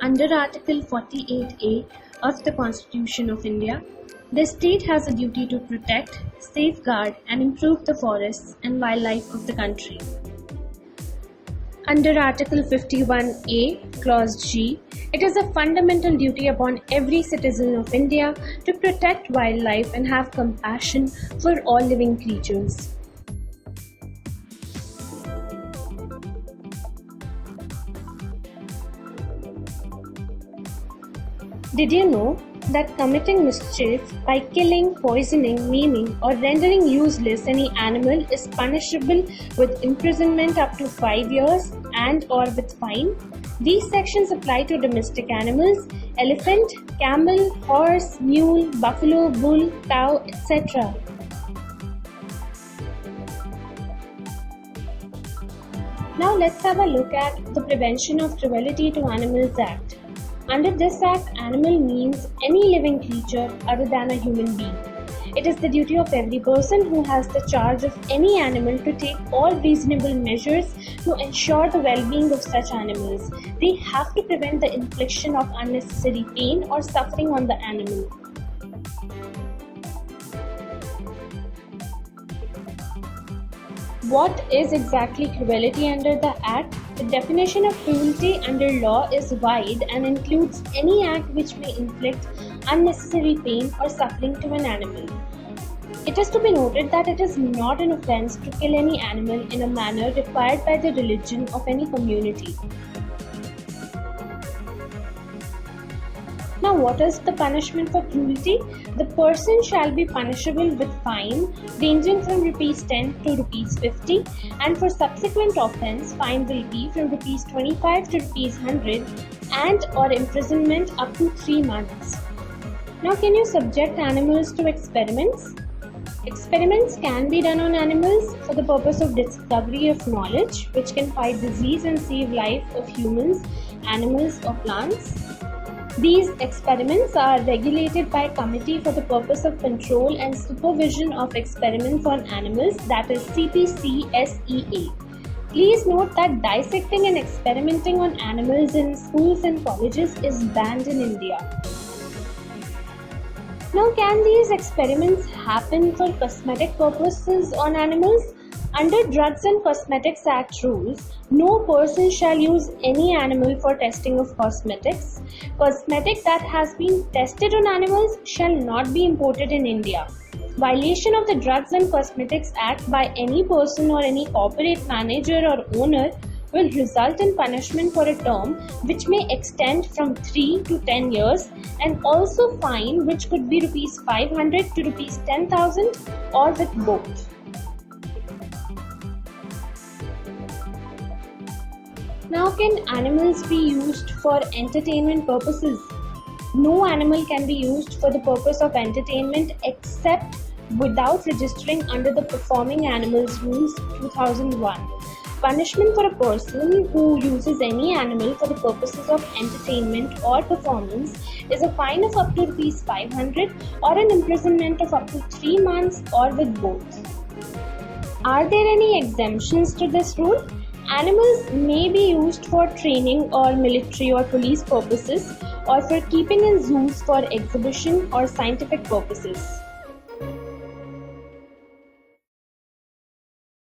Under Article 48A of the Constitution of India, the state has a duty to protect, safeguard, and improve the forests and wildlife of the country. Under Article 51A, Clause G, it is a fundamental duty upon every citizen of India to protect wildlife and have compassion for all living creatures. Did you know that committing mischief by killing, poisoning, maiming, or rendering useless any animal is punishable with imprisonment up to 5 years and/or with fine? These sections apply to domestic animals: elephant, camel, horse, mule, buffalo, bull, cow, etc. Now let's have a look at the Prevention of Cruelty to Animals Act. Under this act, animal means any living creature other than a human being. It is the duty of every person who has the charge of any animal to take all reasonable measures to ensure the well-being of such animals. They have to prevent the infliction of unnecessary pain or suffering on the animal. What is exactly cruelty under the Act? The definition of cruelty under law is wide and includes any act which may inflict unnecessary pain or suffering to an animal. It is to be noted that it is not an offense to kill any animal in a manner required by the religion of any community. Now, what is the punishment for cruelty? The person shall be punishable with fine ranging from Rs 10 to Rs 50, and for subsequent offence, fine will be from Rs 25 to Rs 100 and/or imprisonment up to 3 months. Now, can you subject animals to experiments? Experiments can be done on animals for the purpose of discovery of knowledge, which can fight disease and save life of humans, animals, or plants. These experiments are regulated by a committee for the purpose of control and supervision of experiments on animals, that is CPCSEA. Please note that dissecting and experimenting on animals in schools and colleges is banned in India. Now, can these experiments happen for cosmetic purposes on animals? Under Drugs and Cosmetics Act rules, no person shall use any animal for testing of cosmetics. Cosmetic that has been tested on animals shall not be imported in India. Violation of the Drugs and Cosmetics Act by any person or any corporate manager or owner will result in punishment for a term which may extend from 3 to 10 years, and also fine which could be Rs 500 to Rs 10,000 or with both. Now, can animals be used for entertainment purposes? No animal can be used for the purpose of entertainment except without registering under the Performing Animals Rules 2001. Punishment for a person who uses any animal for the purposes of entertainment or performance is a fine of up to Rs 500 or an imprisonment of up to 3 months or with both. Are there any exemptions to this rule? Animals may be used for training or military or police purposes, or for keeping in zoos for exhibition or scientific purposes.